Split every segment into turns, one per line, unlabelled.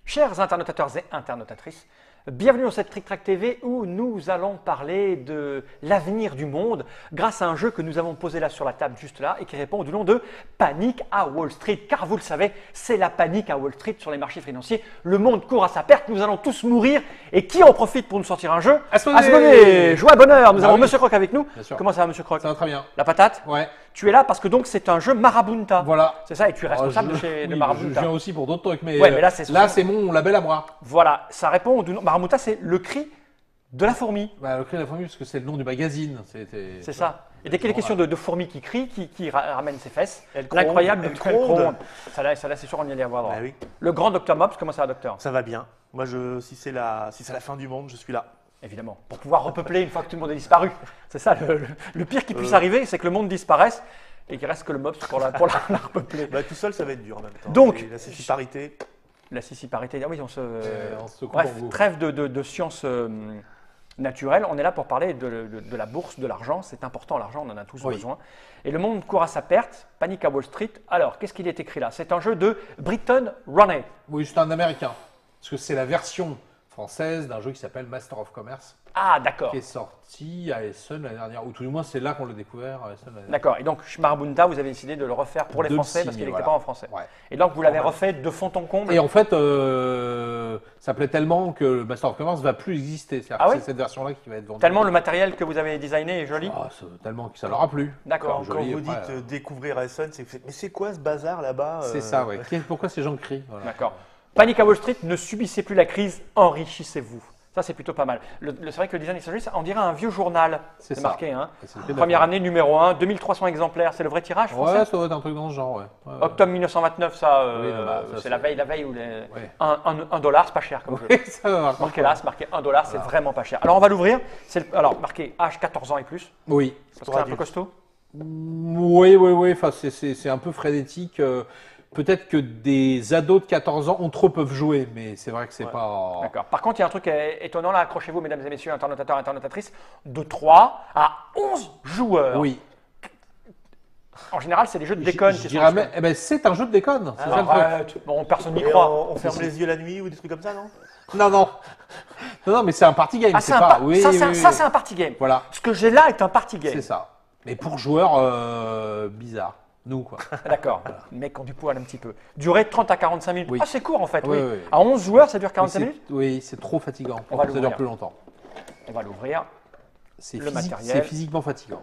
Chers internautateurs et internautatrices, bienvenue dans cette Trick Track TV où nous allons parler de l'avenir du monde grâce à un jeu que nous avons posé là sur la table juste là et qui répond du nom de Panique à Wall Street. Car vous le savez, c'est la panique à Wall Street sur les marchés financiers. Le monde court à sa perte, nous allons tous mourir. Et qui en profite pour nous sortir un jeu? Asmodée. Joie, bonheur. Nous avons Monsieur Croc avec nous. Comment ça va, Monsieur Croc?
Ça va très bien.
La patate?
Ouais.
Tu es là parce que donc c'est un jeu Marabunta.
Voilà.
C'est ça, et tu es responsable de Marabunta.
Je viens aussi pour d'autres trucs, mais,
Ouais, mais là,
c'est mon label à moi.
Voilà, ça répond au nom. Marabunta, c'est le cri de la fourmi.
Bah, le cri de la fourmi, parce que c'est le nom du magazine.
C'est ça. Et dès qu'il est question de fourmi qui crie, qui ramène ses fesses,
Elle
l'incroyable
gronde,
Dr.
elle gronde.
Crone. Ça là, c'est sûr, on y allait avoir droit.
Bah oui.
Le grand Dr. Mops, comment ça va, docteur?
Ça va bien. Moi, si c'est la fin du monde, je suis là.
Évidemment, pour pouvoir repeupler une fois que tout le monde est disparu. C'est ça, le pire qui puisse arriver, c'est que le monde disparaisse et qu'il reste que le Mops pour la repeupler.
Bah, tout seul, ça va être dur en même temps.
Donc,
Et la sessiparité.
La scissiparité, ah oui, on se
coupe
bref,
en gros.
trêve de sciences naturelles. On est là pour parler de la bourse, de l'argent. C'est important, l'argent, on en a tous
Oui.
besoin. Et le monde court à sa perte, panique à Wall Street. Alors, qu'est-ce qu'il est écrit là? C'est un jeu de Britton Roney.
Oui, c'est un américain. Parce que c'est la version française d'un jeu qui s'appelle Master of Commerce,
Ah, d'accord.
qui est sorti à Essen l'année dernière, ou tout du moins c'est là qu'on l'a découvert à Essen l'année dernière.
D'accord. Et donc, Marabunta, vous avez décidé de le refaire pour les
De le
Français parce qu'il
signer,
n'était
voilà.
pas en français.
Ouais.
Et donc, vous l'avez
Normal.
refait de fond en comble.
Et en fait, ça plaît tellement que le Master of Commerce va plus exister. C'est-à-dire
Ah
que
oui
c'est cette version-là qui va être vendue.
Tellement le matériel que vous avez designé est joli.
Ah, tellement que ça leur a plu.
D'accord.
Quand
joli,
vous
après,
dites découvrir Essen, mais c'est quoi ce bazar là-bas
C'est ça, ouais. Pourquoi ces gens crient? Voilà.
D'accord. Panique à Wall Street, ne subissez plus la crise, enrichissez-vous. Ça, c'est plutôt pas mal. C'est vrai que le design est joli, on dirait un vieux journal.
C'est ça.
marqué. Hein.
Et c'est le prix de la
Première
fin.
année, numéro 1, 2300 exemplaires. C'est le vrai tirage français?
Ouais, ça doit être un truc dans ce genre, ouais. Ouais, ouais.
Octobre 1929, ça,
Oui, non, bah, ça,
c'est
c'est-
la veille où les...
Ouais.
$1, c'est pas cher comme jeu.
Oui, ça va.
Marqué là, c'est marqué $1, c'est vraiment pas cher. Alors, on va l'ouvrir. Alors, marqué âge 14 ans et plus.
Oui.
Parce que c'est un peu costaud.
Oui. Enfin, c'est un peu frénétique. Peut-être que des ados de 14 ans entre eux peuvent jouer, mais c'est vrai que c'est pas.
D'accord. Par contre, il y a un truc étonnant là, accrochez-vous, mesdames et messieurs, internautateurs et internautatrices, de 3 à 11 joueurs.
Oui.
En général, c'est des jeux de déconne
Je
qui
dirais
sont
même- eh ben, c'est un jeu de déconne. C'est ça le truc.
Arrête. Bon, personne n'y
Et
croit.
on ferme les yeux la nuit ou des trucs comme ça, non?
Non, mais c'est un party game.
Ah,
c'est
c'est un
pas.
par-
Oui,
ça,
oui,
c'est un-
oui,
ça,
oui.
c'est un party game.
Voilà,
Ce que j'ai là est un party game.
c'est ça. Mais pour joueurs bizarres, nous quoi.
D'accord. Les mecs qui ont du poil un petit peu. Durée de 30 à 45 minutes.
Oui.
Ah, c'est court en fait.
Oui,
Oui.
oui.
À 11 joueurs, ça dure
Mais
45 minutes.
oui, c'est trop fatigant.
On va
Ça
l'ouvrir.
dure plus longtemps.
On va l'ouvrir.
C'est
Le matériel.
c'est physiquement fatigant.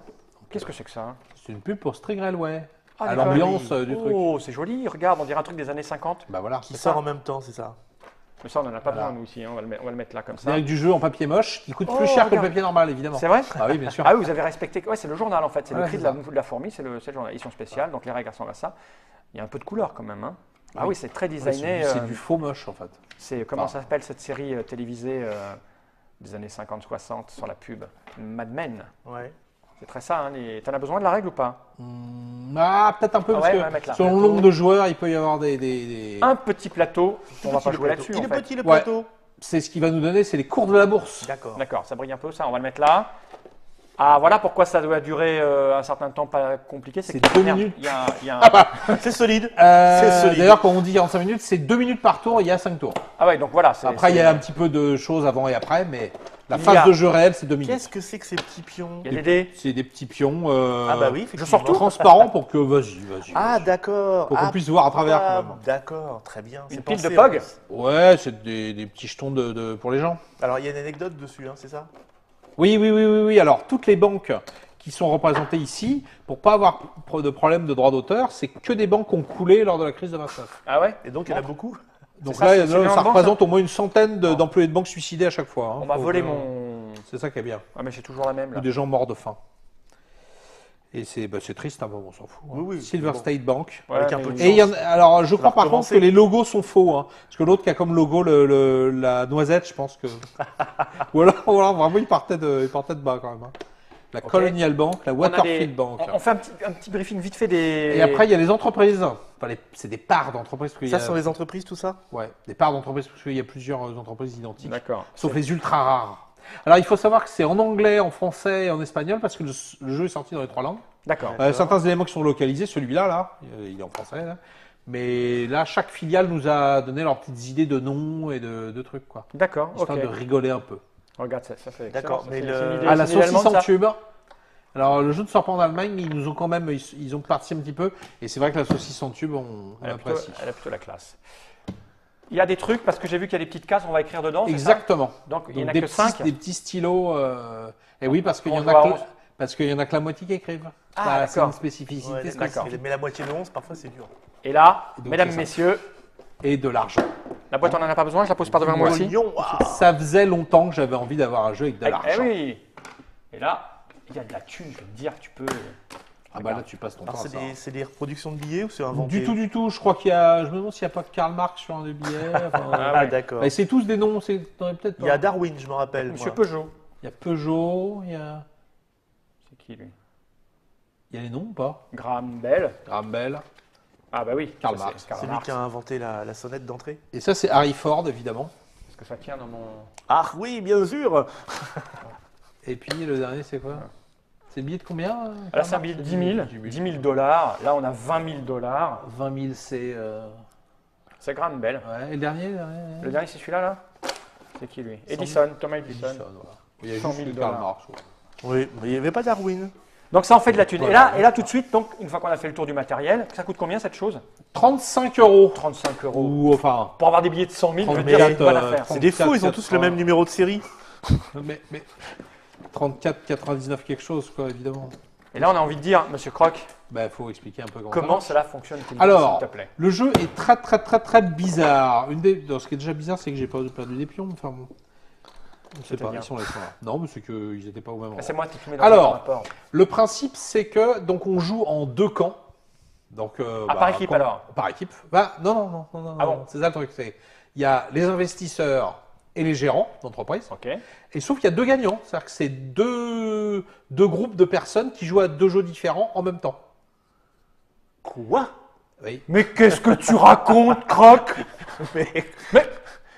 Qu'est-ce que c'est que ça? Hein?
C'est une pub pour Strix Railway.
Ah,
À
d'accord.
l'ambiance du truc.
Oh, c'est joli. Regarde, on dirait un truc des années 50.
Bah voilà.
Qui
C'est
sort
ça.
en même temps, c'est ça.
Mais ça, on n'en a pas
Voilà.
besoin nous ici. Hein. On va le mettre là comme ça.
C'est avec du jeu en papier moche qui coûte
Oh,
plus cher que le
regarde.
papier normal, évidemment.
C'est vrai?
Ah oui, bien sûr.
Ah oui, vous avez respecté. Ouais, c'est le journal en fait. C'est le
Ouais,
cri
c'est
de la fourmi, c'est le journal. Ils sont spéciales, donc les règles ressemblent à ça. Il y a un peu de couleur quand même. Hein. Ah
Oui.
oui, c'est très
Ouais,
designé.
c'est du faux moche en fait.
C'est comment
Ah.
ça s'appelle cette série télévisée des années 50-60 sur la pub? Mad Men.
Ouais.
C'est très ça. Hein, T'en as besoin de la règle ou pas?
Ah, peut-être un peu
Ah
parce
ouais, on va mettre
que
là.
selon le nombre de joueurs, il peut y avoir des...
Un petit plateau. On va pas jouer là-dessus.
Il
en
est
fait.
petit le
Ouais.
plateau.
C'est ce qui va nous donner, c'est les cours de la bourse.
D'accord.
D'accord, ça brille un peu ça. On va le mettre là. Ah, voilà pourquoi ça doit durer un certain temps pas compliqué.
C'est
qu'il-
2
merde,
minutes.
Il y a un-
C'est solide. C'est solide.
D'ailleurs, quand on dit 45 minutes, c'est 2 minutes par tour, il y a 5 tours.
Ah ouais, donc voilà.
Après, il y a un petit peu de choses avant et après, mais la
Il y
phase
a-
de jeu réel, c'est 2 minutes.
Qu'est-ce que c'est que ces petits pions?
Il y a des dés.
C'est des petits pions
Ah bah oui, effectivement.
transparents pour que... Vas-y.
Ah d'accord.
Pour qu'on
Ah,
puisse voir à travers,
ah,
quand même.
D'accord, très bien.
Une
C'est
pile
pensé,
de POG.
en plus.
Ouais, c'est des petits jetons pour les gens.
Alors il y a une anecdote dessus, hein, c'est ça?
Oui. Alors, toutes les banques qui sont représentées ici, pour pas avoir de problème de droit d'auteur, c'est que des banques ont coulé lors de la crise de 29.
Ah ouais.
Et donc il y en a beaucoup?
Donc
ça,
là,
c'est
là,
le nom
ça
de banque,
représente au moins une centaine d'employés de banque suicidés à chaque fois. Hein.
On m'a
Faut
volé
que-
mon.
C'est ça qui est bien.
Ah mais c'est toujours la même
Ou
là.
des gens morts de faim. Et c'est triste, hein, bon, on s'en fout. hein.
Oui, oui,
Silver
bon.
State Bank.
Ouais,
Avec un
mais-
peu de
Et il y en a- alors, je
va
crois par contre
recommencer.
que les logos sont faux. Hein, parce que l'autre qui a comme logo la noisette, je pense que. ou alors, vraiment, il partait de bas quand même. hein. La
Ok.
Colonial Bank, la
On a des-
Waterfield Bank.
On fait un petit briefing vite fait des.
Et après, il y a les entreprises. Enfin, c'est des parts d'entreprises. parce qu'il y
Ça
a-
sont les entreprises, tout ça?
Ouais, des parts d'entreprises, parce qu'il y a plusieurs entreprises identiques.
D'accord.
Sauf les ultra rares. Alors, il faut savoir que c'est en anglais, en français et en espagnol, parce que le jeu est sorti dans les 3 langues.
D'accord.
D'accord.
Certains éléments qui sont localisés, celui-là, il est en français. Là. Mais là, chaque filiale nous a donné leurs petites idées de noms et de trucs, quoi.
D'accord, ok.
Histoire de rigoler un peu.
Regarde, ça fait excellent.
D'accord,
Ça,
mais
c'est
le-
une idée-
Ah, la
c'est une idée
saucisse
allemande,
en
ça
tube. Alors, le jeu ne sort pas en Allemagne, mais ils nous ont quand même, ils ont parti un petit peu. Et c'est vrai que la saucisse en tube, on apprécie.
Elle a plutôt la classe. Il y a des trucs, parce que j'ai vu qu'il y a des petites cases, on va écrire dedans. c'est ça
Exactement.
Donc, il n'y en a
des
que
petits,
5.
des petits stylos. Et oui, parce qu'il y
On
en
doit
a
avoir-
parce qu'il y en a que la moitié qui écrivent.
Ah,
Voilà, c'est
d'accord.
une spécificité.
Ouais,
spécifique.
d'accord.
Mais la moitié de 11, parfois c'est dur.
Et là,
donc,
mesdames,
c'est ça.
messieurs,
Et de l'argent.
la boîte, on n'en a pas besoin, je la pose par devant moi aussi.
Lyon, waouh.
Ça faisait longtemps que j'avais envie d'avoir un jeu avec de
Eh
l'argent.
oui. Et là, il y a de la thune, je vais te dire, tu peux.
Ah bah là, tu passes ton temps
Alors,
à ça.
c'est des reproductions de billets ou c'est inventé?
Du tout. Je crois qu'il y a. Je me demande s'il n'y a pas que Karl Marx sur un des billets. Enfin,
Ah,
ouais.
d'accord.
bah, c'est tous des noms. C'est non, peut-être
Il y a
pas.
Darwin, je me rappelle.
Monsieur
moi.
Peugeot.
Il y a Peugeot. Il y a
C'est qui lui
les noms ou pas?
Graham Bell.
Graham Bell.
Ah bah oui.
Karl
ça,
Marx.
Karl
C'est lui
Marx.
qui a inventé la sonnette d'entrée.
Et ça, c'est Harry Ford, évidemment.
Est-ce que ça tient dans mon.
Ah oui, bien sûr.
Et puis le dernier, c'est quoi? C'est le billet de combien?
Là, c'est un billet de 10 000. 10 000 dollars. Là, on a 20 000 dollars.
20 000, c'est.
C'est Graham Bell.
Ouais. Et le dernier,
Le dernier, c'est celui-là, là C'est qui lui
100 000.
Edison, Thomas Edison.
Edison, voilà. Il y a
100
juste
000
le Karl
dollars.
Marx. Ouais.
Oui, mais il n'y avait pas Darwin.
Donc ça en fait de la thune.
Voilà.
Et là, tout de suite, donc, une fois qu'on a fait le tour du matériel, ça coûte combien cette chose
35 euros.
35 euros.
Ou enfin.
Pour avoir des billets de 100 000, je veux
34,
dire, c'est une bonne affaire.
C'est des faux, ils ont tous le même numéro de série.
Mais 34,99 quelque chose, quoi, évidemment.
Et là, on a envie de dire, Monsieur Croc,
Bah, faut expliquer un peu comment.
comment
ça
cela fonctionne,
Alors,
s'il te plaît.
le jeu est très bizarre. Ce qui est déjà bizarre, c'est que j'ai perdu des pions. Enfin bon. On sait pas,
bien.
ils sont là. Non, mais c'est qu'ils n'étaient pas au même endroit.
C'est moi qui te mets dans
Alors,
le rapport.
Le principe, c'est que donc on joue en deux camps. Donc,
par équipe, alors
Par équipe. Bah, non.
Ah bon
C'est ça le truc. Il y a les investisseurs et les gérants d'entreprise.
Ok.
Et sauf qu'il y a deux gagnants. C'est-à-dire que c'est deux groupes de personnes qui jouent à deux jeux différents en même temps.
Quoi?
Oui.
Mais qu'est-ce que tu racontes, Croc
Mais
Mais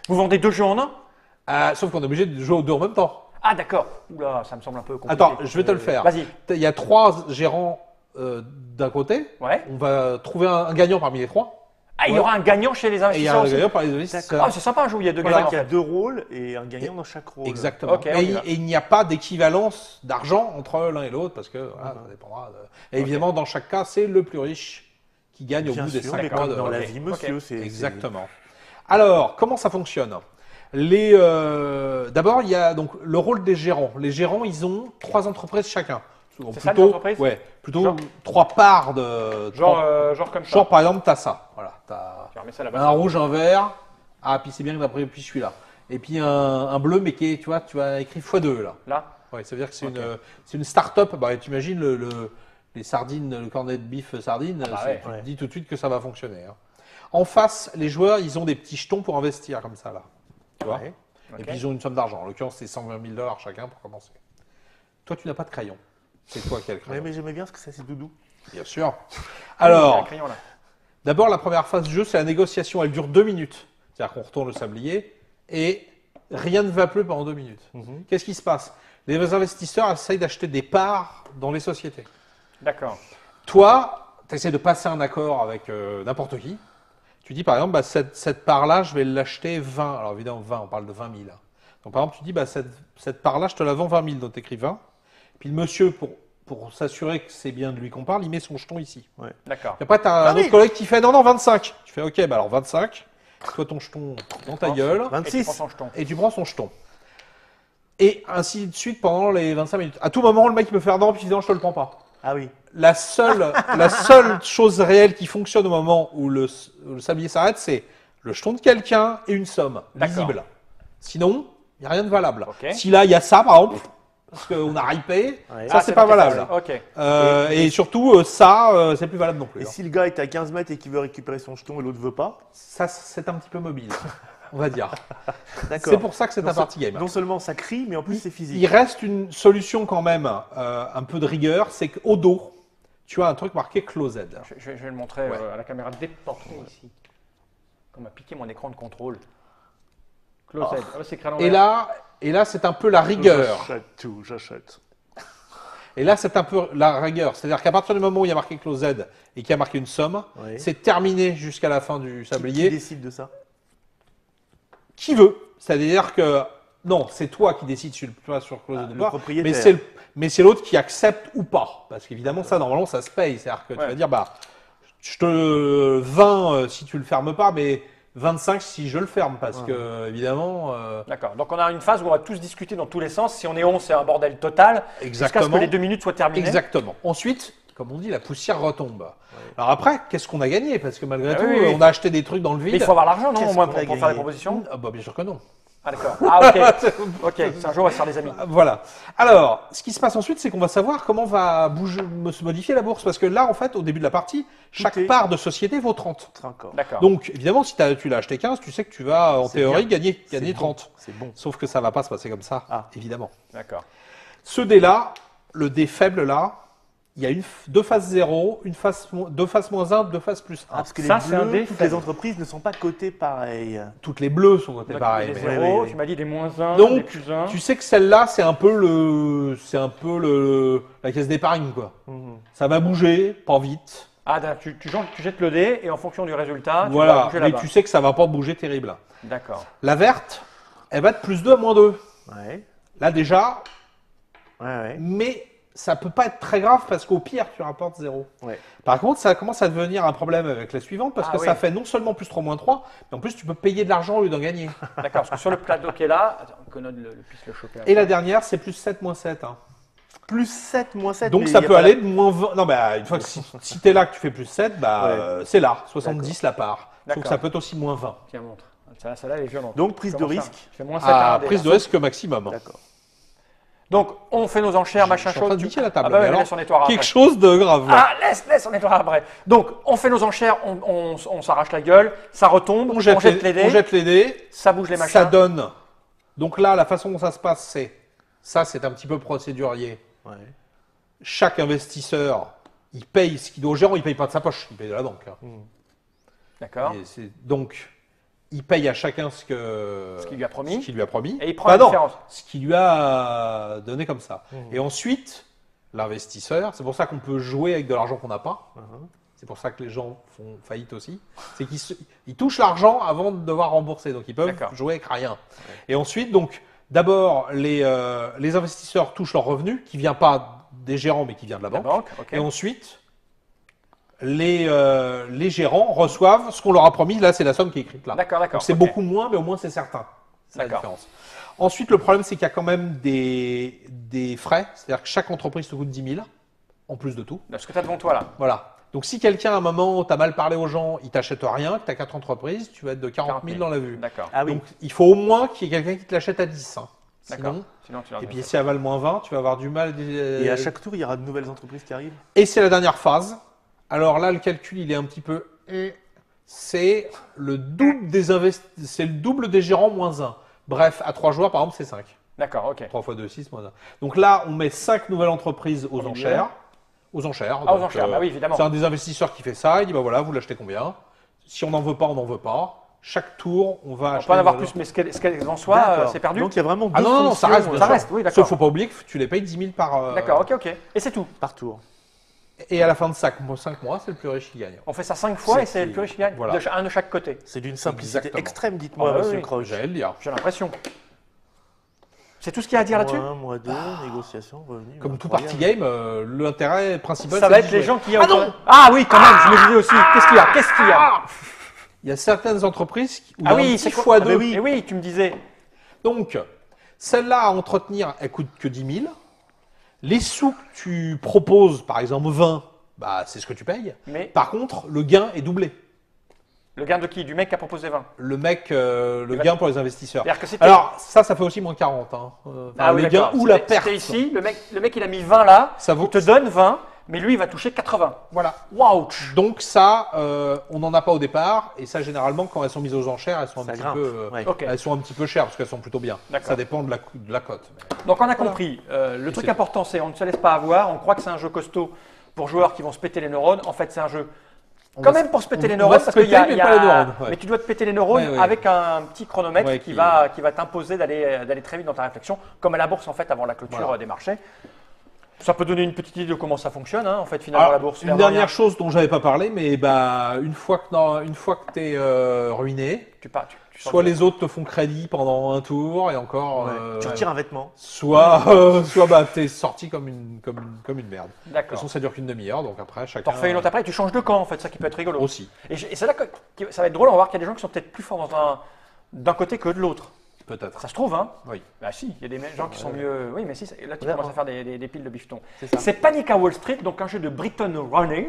vous vendez deux jeux en un
Sauf qu'on est obligé de jouer aux deux en même temps.
Ah d'accord. Oula, ça me semble un peu compliqué.
Attends, je vais te le faire.
Vas-y.
Il y a trois gérants d'un côté.
Ouais.
On va trouver un gagnant parmi les trois.
Ah, il y aura un gagnant chez les
Et il y a
investisseurs
un
aussi.
gagnant parmi les investisseurs.
Ah, c'est sympa un jeu où il y a deux
voilà,
gagnants.
qu'il y
En
a
fait.
deux rôles et un gagnant dans chaque rôle.
Exactement.
Ok, on y va.
Et il n'y a pas d'équivalence d'argent entre l'un et l'autre parce que voilà, ça dépendra. Et évidemment, dans chaque cas, c'est le plus riche qui gagne au
Bien
bout des
sûr,
5
mais
mois
comme
de.
dans la
ok.
vie, monsieur,
Ok.
c'est
Exactement. Alors, comment ça fonctionne? D'abord, il y a donc le rôle des gérants. Les gérants, ils ont trois entreprises chacun. Donc,
C'est ça, les entreprises
Ouais, plutôt
Genre-
trois parts de.
Genre comme ça.
Genre, par exemple, t'as ça. Voilà, t'as
Je vais remettre ça là-bas.
un rouge, un vert. Ah, puis c'est bien que d'après, puis celui-là. Et puis un bleu, mais qui est, tu as écrit x2 là.
Là.
Ouais, ça veut dire que c'est
Ok.
une start-up. Bah, tu imagines les sardines, le cornet de bif sardines,
bah
c'est-
ouais.
tu te dis tout de suite que ça va fonctionner. Hein. En face, les joueurs, ils ont des petits jetons pour investir comme ça là. Tu vois.
Ouais.
Ok.
Et puis ils ont une somme d'argent. En l'occurrence, c'est 120 000 $ chacun pour commencer. Toi, tu n'as pas de crayon. C'est toi qui as le
Ouais,
crayon.
mais j'aimais bien ce que ça, c'est doudou.
Bien sûr.
Il y a un
Alors,
crayon, là.
d'abord, la première phase du jeu, c'est la négociation. Elle dure 2 minutes. C'est-à-dire qu'on retourne le sablier et rien ne va plus pendant 2 minutes. Qu'est-ce qui se passe? Les investisseurs essayent d'acheter des parts dans les sociétés.
D'accord.
Toi, tu essaies de passer un accord avec n'importe qui. Tu dis par exemple, bah, cette part-là, je vais l'acheter 20. Alors évidemment, 20, on parle de 20 000. Donc par exemple, tu dis, bah, cette part-là, je te la vends 20 000. Donc tu écris 20. Puis le monsieur, pour s'assurer que c'est bien de lui qu'on parle, il met son jeton ici.
D'accord.
Et après, tu as un
20 000.
autre collègue qui fait non, 25. Tu fais OK, bah alors 25. Toi, ton jeton dans ta gueule.
Et tu
26.
prends son jeton.
Et tu prends son jeton. Et ainsi de suite pendant les 25 minutes. À tout moment, le mec peut faire non, puis non, je te le prends pas.
Ah oui.
La seule chose réelle qui fonctionne au moment où le sablier s'arrête, c'est le jeton de quelqu'un et une somme
D'accord.
visible. Sinon, il n'y a rien de valable.
Ok.
Si là, il y a ça, par exemple, parce qu'on a ripé,
Ouais.
ça,
Ah,
c'est pas
ok, ça,
valable.
Ok.
Et surtout, ça, c'est plus valable non plus.
Et
hein.
si le gars est à 15 mètres et qu'il veut récupérer son jeton et l'autre veut pas?
Ça, c'est un petit peu mobile, on va dire.
D'accord.
C'est pour ça que c'est
Non
un party game.
Non seulement ça crie, mais en plus c'est
Il
physique.
reste une solution quand même, un peu de rigueur, c'est qu'au dos, tu as un truc marqué closed.
Je vais le montrer
Ouais.
à la caméra déportée ici. Comme m'a piqué mon écran de contrôle. Closed. Ah, c'est écrit à l'envers.
Et là c'est un peu la rigueur.
J'achète tout, j'achète.
Et là, c'est un peu la rigueur. C'est-à-dire qu'à partir du moment où il y a marqué close Z et qu'il y a marqué une somme,
Ouais.
c'est terminé jusqu'à la fin du
Qui
sablier.
décide de ça?
Qui veut. C'est-à-dire que non, c'est toi qui décides sur close
Le
ou pas,
propriétaire.
mais c'est l'autre qui accepte ou pas. Parce qu'évidemment, ça, normalement, ça se paye. C'est-à-dire que tu
Ouais.
vas dire, bah, je te 20 si tu le fermes pas, mais 25 si je le ferme. Parce que, évidemment,
D'accord. Donc on a une phase où on va tous discuter dans tous les sens. Si on est 11, c'est un bordel total. Jusqu'à ce que
exactement.
les 2 minutes soient terminées.
Exactement. Ensuite, comme on dit, la poussière retombe. Alors après, qu'est-ce qu'on a gagné? Parce que malgré
Ah
tout,
oui, oui.
on a acheté des trucs dans le
Mais
vide.
il faut avoir l'argent, non,
Qu'est-ce
au moins,
qu'on
pour
a
faire des
gagné
propositions.
Ah bah, bien sûr que non.
Ah d'accord. Ah ok. Ok, c'est un jour, on va se faire des amis.
Voilà. Alors, ce qui se passe ensuite, c'est qu'on va savoir comment va se modifier la bourse. Parce que là, en fait, au début de la partie, chaque
est-
part de société vaut 30.
D'accord.
D'accord.
Donc, évidemment, si tu l'as acheté 15, tu sais que tu vas, en
C'est
théorie,
bien.
gagner
C'est bon.
30.
C'est bon.
Sauf que ça va pas se passer comme ça,
Ah.
évidemment.
D'accord.
Ce dé-là, le dé faible là, il y a deux faces 0, deux faces moins 1, deux faces plus 1.
Ah, parce que
Ça,
les
c'est un
bleus,
dé
toutes
faible.
les entreprises ne sont pas cotées pareil.
Toutes les bleues sont cotées
Donc,
pareil.
des
mais-
zéros.
zéros,
oui.
tu m'as dit des moins 1,
Donc,
des plus 1.
Tu sais que celle-là, c'est un peu la caisse d'épargne, quoi.
Mhm.
Ça va bouger, pas vite.
Ah, d'accord, tu jettes le dé et en fonction du résultat, tu vas
Voilà,
bouger
mais
là-bas.
tu sais que ça va pas bouger terrible.
D'accord.
La verte, elle va de plus 2 à moins 2.
Ouais.
Là déjà,
Ouais.
mais ça peut pas être très grave parce qu'au pire, tu rapportes 0.
Ouais.
Par contre, ça commence à devenir un problème avec la suivante parce
Ah
que
oui.
ça fait non seulement plus 3 moins 3, mais en plus tu peux payer de l'argent au lieu d'en gagner.
D'accord, parce que sur le plateau qui est là, attends, que Nod puisse le choper.
Et la dernière, c'est plus 7 moins 7. hein.
Plus 7, moins 7.
Donc
mais
ça
y a
peut
pas
aller de moins 20. Non, bah, une fois que si tu es là que tu fais plus 7, bah,
Ouais.
c'est là, 70 la part. Sauf
D'accord.
que ça peut être aussi moins 20.
Tiens, montre. Celle-là, elle est violente.
Donc, prise de
Comment ça
risque.
Je fais moins 7 à
À
un dé,
prise
là.
de risque maximum.
D'accord.
Donc, on fait nos enchères, machin
Je suis en train
chose.
de niquer la table.
Ah bah
mais
ouais,
alors,
laisse, on nettoiera
quelque
après.
chose de grave là.
Ah, laisse, on nettoiera après. Donc, on fait nos enchères, on s'arrache la gueule, ça retombe,
On jette
les dés,
on jette les dés.
ça bouge les machins.
Ça donne. Donc là, la façon dont ça se passe, c'est un petit peu procédurier.
Ouais.
Chaque investisseur, il paye ce qu'il doit au gérant, il paye pas de sa poche, il paye de la banque. hein.
D'accord.
Donc, il paye à chacun ce
qu'il lui a promis.
ce qu'il lui a promis.
Et il prend
Bah
la
non,
différence.
ce qu'il lui a donné comme ça. Et ensuite, l'investisseur, c'est pour ça qu'on peut jouer avec de l'argent qu'on n'a pas. C'est pour ça que les gens font faillite aussi. C'est qu'ils touchent l'argent avant de devoir rembourser. Donc, ils peuvent
D'accord.
jouer avec rien. Et ensuite, donc, d'abord, les investisseurs touchent leur revenu, qui ne vient pas des gérants, mais qui vient de la
La
banque.
banque, ok.
Et ensuite, les gérants reçoivent ce qu'on leur a promis. Là, c'est la somme qui est écrite là.
D'accord,
Donc, c'est
ok.
beaucoup moins, mais au moins, c'est certain. C'est la
D'accord.
différence. Ensuite, le problème, c'est qu'il y a quand même des frais. C'est-à-dire que chaque entreprise te coûte 10 000, en plus de tout.
Ce que tu as devant toi là.
Voilà. Donc, si quelqu'un, à un moment, t'as mal parlé aux gens, il t'achète rien, que tu as 4 entreprises, tu vas être de 40 000 dans la vue.
D'accord.
Ah oui.
Donc, il faut au moins qu'il y ait quelqu'un qui te l'achète à 10. hein.
D'accord.
Sinon,
Sinon, tu l'as
et puis, si elle valent moins 20, tu vas avoir du mal.
Et à chaque tour, il y aura de nouvelles entreprises qui arrivent.
Et c'est la dernière phase. Alors là, le calcul, il est un petit peu. C'est le double c'est le double des gérants moins 1. Bref, à 3 joueurs, par exemple, c'est 5.
D'accord, ok.
3 fois 2, 6 moins 1. Donc là, on met 5 nouvelles entreprises aux
milieu.
enchères. Aux enchères.
Ah, aux
Donc,
enchères, bah oui, évidemment.
C'est un des investisseurs qui fait ça. Il dit bah voilà, vous l'achetez combien? Si on n'en veut pas, on n'en veut pas. Chaque tour, on va
On
acheter.
peut en avoir
une
plus,
valeur.
mais ce qu'elles en soient,
D'accord.
c'est perdu.
Donc, il y a vraiment deux
Ah non, ça
fonctions,
reste, bien
ça
sûr.
reste, oui, d'accord.
Sauf, faut pas oublier que tu les payes 10 000 par.
D'accord, ok. Et c'est tout.
par tour.
Et à la fin de 5 mois, c'est le plus riche qui gagne.
On fait ça 5 fois
C'est
et c'est le
qui-
plus riche qui gagne.
voilà.
Un de chaque côté.
C'est d'une simplicité
Exactement.
extrême, dites-moi,
Ah bah
monsieur
oui.
Croche.
J'allais le dire.
J'ai l'impression. C'est tout ce qu'il y a à dire là-dessus
Moins 1, moins 2, négociation, revenu.
Comme tout
incroyable.
party game, l'intérêt principal,
Ça
c'est
va
d'y
être les
jouer.
gens qui...
Ah non.
Ah oui, quand même, je me disais aussi. Qu'est-ce qu'il y a
Il y a certaines entreprises où
Ah
il y a
oui,
un
c'est
petit
quoi
fois
Ah
deux.
bah oui. Et oui, tu me disais.
Donc, celle-là à entretenir, elle coûte que 10 000. Les sous que tu proposes, par exemple 20, bah, c'est ce que tu payes.
Mais
Par contre, le gain est doublé.
le gain de qui? Du mec qui a proposé 20.
Le mec, le
va-
gain pour les investisseurs.
C'est-à-dire que c'était-
Alors, ça fait aussi moins 40. Hein.
Ah oui,
les gains
d'accord.
ou la
C'était
perte.
ici, le mec il a mis 20 là,
Ça vaut-
il te donne 20, mais lui il va toucher 80.
Voilà.
Waouh.
Donc ça, on n'en a pas au départ. Et ça, généralement, quand elles sont mises aux enchères, elles sont un
Ça
petit
grimpe.
peu...
Ouais.
Ok.
Elles sont un petit peu chères parce qu'elles sont plutôt bien.
D'accord.
Ça dépend de la cote.
Donc on a compris. Le truc
c'est
important c'est on ne se laisse pas avoir. On croit que c'est un jeu costaud pour joueurs qui vont se péter les neurones. En fait c'est un jeu quand même pour se péter les
on
neurones
va se
parce qu'il y a,
péter, mais
il y a-
pas les neurones, ouais.
mais tu dois te péter les neurones
Ouais, ouais.
avec un petit chronomètre
Ouais,
qui
qui-
va t'imposer d'aller très vite dans ta réflexion, comme à la bourse en fait avant la clôture
Voilà.
des marchés. Ça peut donner une petite idée de comment ça fonctionne, hein, en fait, finalement,
Alors,
la bourse.
une dernière chose dont j'avais pas parlé, mais bah, une fois que tu es ruiné,
Tu sors
soit
de-
les autres te font crédit pendant un tour et encore,
Ouais. Tu retires un vêtement.
soit bah, tu es sorti comme une merde. De toute
D'accord.
façon, ça dure qu'une demi-heure, donc après, chacun
T'en refais une autre après et tu changes de camp, en fait, ça qui peut être rigolo.
aussi,
Et c'est là que ça va être drôle, on va voir qu'il y a des gens qui sont peut-être plus forts d'un côté que de l'autre.
peut-être.
Ça se trouve, hein?
Oui.
Bah si, il y a des gens qui sont mieux. Oui, mais si, là tu
Ouais,
commences
ouais.
à faire des piles de bifton.
C'est ça.
C'est Panic à Wall Street, donc un jeu de Britton Running.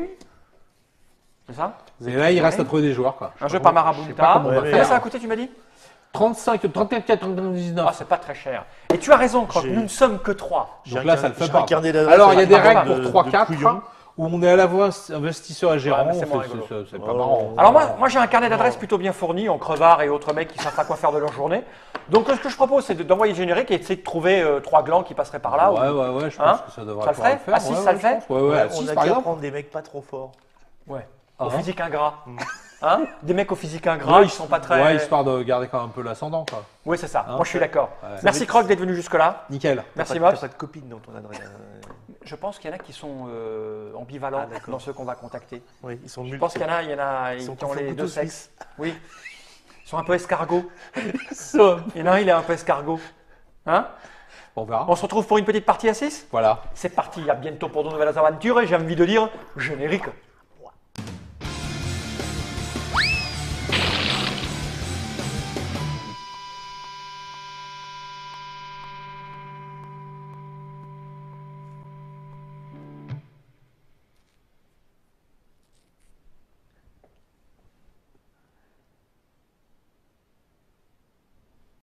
C'est ça?
Et là, il reste à trouver des joueurs, quoi.
Un jeu par
Je sais pas
Marabunta.
comment on va
Ouais,
Combien
faire.
ça a coûté, tu m'as dit?
35, 34, 99.
Ah, c'est pas très cher. Et tu as raison, Croc,
J'ai-
nous ne sommes que 3.
Donc là, ça le fait
J'ai
pas.
un carnet d'adresses
Alors, il y a
avec
des
un
règles
nombre
pour
de
3-4
couillons.
où on est à la fois investisseur et gérant.
Ouais, mais c'est moins rigolo.
C'est pas
Oh.
marrant.
Alors moi j'ai un carnet d'adresses plutôt bien fourni en crevards et autres mecs qui savent pas quoi faire de leur journée. Donc ce que je propose c'est d'envoyer le générique et d'essayer de trouver 3 glands qui passeraient par là.
Ouais, je pense
Hein
que ça devrait
Ça le
pouvoir
ferait
le faire.
À six,
Ouais,
ça le
je
fait
pense. Ouais, à
On
6
a
par
qu'à
exemple.
prendre des mecs pas trop forts.
Ouais.
Ah.
Au physique ingrat. Hein, des mecs au physique ingrat,
Ouais,
ils sont pas très...
Ouais, histoire de garder quand même un peu l'ascendant, quoi.
Oui c'est ça,
Hein
moi je suis d'accord.
Ouais.
Merci Croc d'être venu jusque là.
Nickel.
Merci
T'as
Mops.
pas de copine dans ton adresse.
Je pense qu'il y en a qui sont ambivalents
Ah, d'accord.
dans ceux qu'on va contacter.
Oui, ils sont
Je
nuls.
pense qu'il y en a,
Ils sont
qui ont les
couteau
deux
suisse.
sexes. Oui. Ils sont un peu escargots. Il y en a un, il est un peu escargot. Hein?
On verra.
On se retrouve pour une petite partie à 6?
Voilà.
C'est parti, à bientôt pour de nouvelles aventures et j'ai envie de dire générique.